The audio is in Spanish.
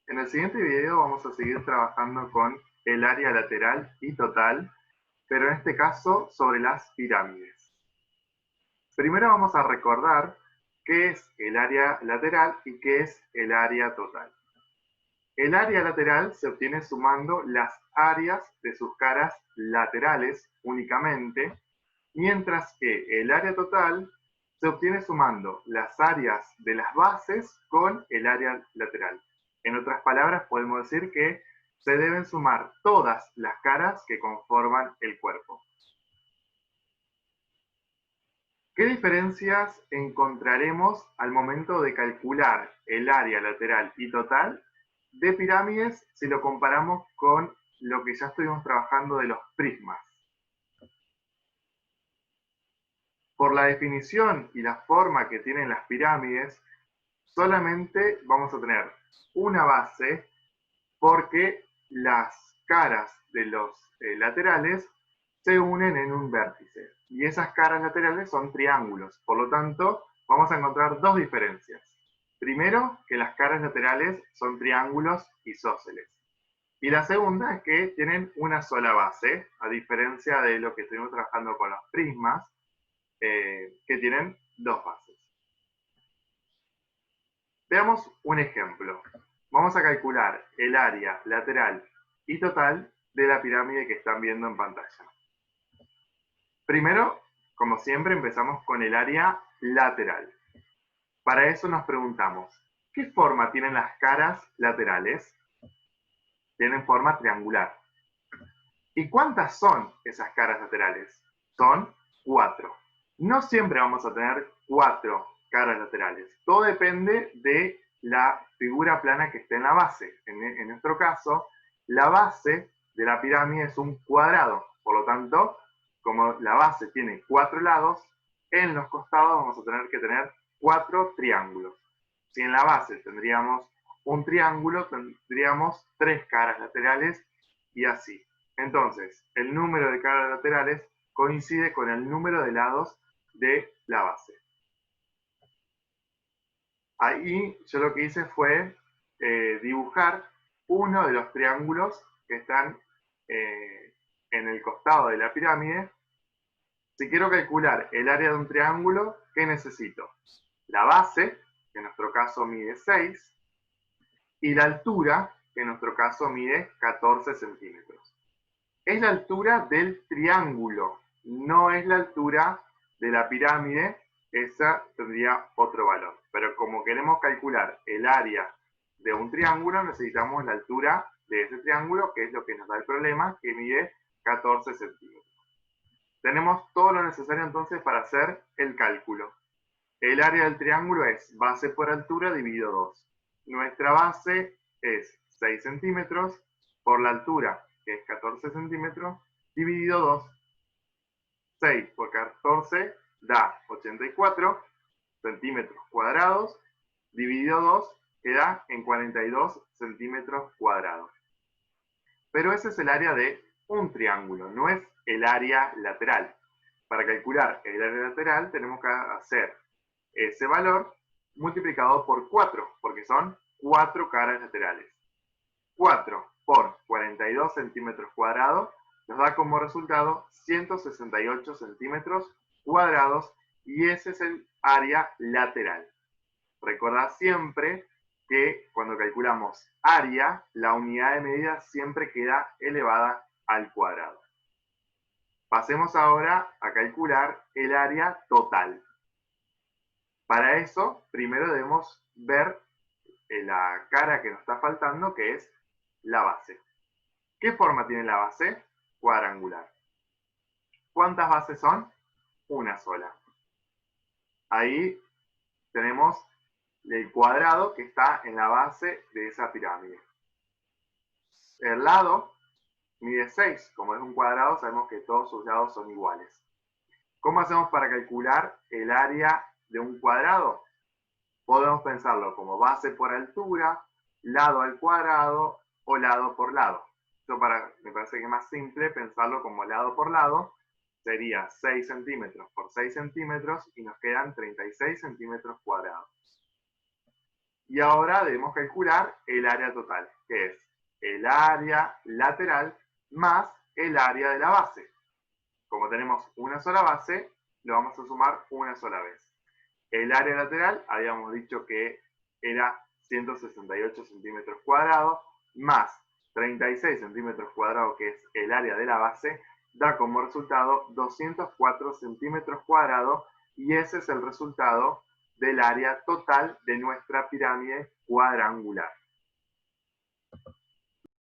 En el siguiente video vamos a seguir trabajando con el área lateral y total, pero en este caso sobre las pirámides. Primero vamos a recordar qué es el área lateral y qué es el área total. El área lateral se obtiene sumando las áreas de sus caras laterales únicamente, mientras que el área total se obtiene sumando las áreas de las bases con el área lateral. En otras palabras, podemos decir que se deben sumar todas las caras que conforman el cuerpo. ¿Qué diferencias encontraremos al momento de calcular el área lateral y total de pirámides si lo comparamos con lo que ya estuvimos trabajando de los prismas? Por la definición y la forma que tienen las pirámides, solamente vamos a tener una base porque las caras de los laterales se unen en un vértice. Y esas caras laterales son triángulos. Por lo tanto, vamos a encontrar dos diferencias. Primero, que las caras laterales son triángulos isósceles. Y la segunda es que tienen una sola base, a diferencia de lo que estuvimos trabajando con los prismas, que tienen dos bases. Veamos un ejemplo. Vamos a calcular el área lateral y total de la pirámide que están viendo en pantalla. Primero, como siempre, empezamos con el área lateral. Para eso nos preguntamos, ¿qué forma tienen las caras laterales? Tienen forma triangular. ¿Y cuántas son esas caras laterales? Son 4. No siempre vamos a tener 4 caras laterales. Todo depende de la figura plana que esté en la base. En nuestro caso, la base de la pirámide es un cuadrado. Por lo tanto, como la base tiene 4 lados, en los costados vamos a tener que tener 4 triángulos. Si en la base tendríamos un triángulo, tendríamos 3 caras laterales y así. Entonces, el número de caras laterales coincide con el número de lados de la base. Ahí yo lo que hice fue dibujar uno de los triángulos que están en el costado de la pirámide. Si quiero calcular el área de un triángulo, ¿qué necesito? La base, que en nuestro caso mide 6, y la altura, que en nuestro caso mide 14 centímetros. Es la altura del triángulo, no es la altura de la pirámide, esa tendría otro valor. Pero como queremos calcular el área de un triángulo, necesitamos la altura de ese triángulo, que es lo que nos da el problema, que mide 14 centímetros. Tenemos todo lo necesario entonces para hacer el cálculo. El área del triángulo es base por altura dividido 2. Nuestra base es 6 centímetros por la altura, que es 14 centímetros, dividido 2. 6 por 14 da 84 centímetros cuadrados, dividido 2 queda en 42 centímetros cuadrados. Pero ese es el área de un triángulo, no es el área lateral. Para calcular el área lateral tenemos que hacer ese valor multiplicado por 4, porque son 4 caras laterales. 4 por 42 centímetros cuadrados nos da como resultado 168 centímetros cuadrados y ese es el área lateral. Recordad siempre que cuando calculamos área, la unidad de medida siempre queda elevada al cuadrado. Pasemos ahora a calcular el área total. Para eso, primero debemos ver la cara que nos está faltando, que es la base. ¿Qué forma tiene la base? Cuadrangular. ¿Cuántas bases son? Una sola. Ahí tenemos el cuadrado que está en la base de esa pirámide. El lado mide 6. Como es un cuadrado, sabemos que todos sus lados son iguales. ¿Cómo hacemos para calcular el área de un cuadrado? Podemos pensarlo como base por altura, lado al cuadrado o lado por lado. Esto me parece que es más simple pensarlo como lado por lado. Sería 6 centímetros por 6 centímetros y nos quedan 36 centímetros cuadrados. Y ahora debemos calcular el área total, que es el área lateral más el área de la base. Como tenemos una sola base, lo vamos a sumar una sola vez. El área lateral, habíamos dicho que era 168 centímetros cuadrados, más 36 centímetros cuadrados, que es el área de la base, da como resultado 204 centímetros cuadrados, y ese es el resultado del área total de nuestra pirámide cuadrangular.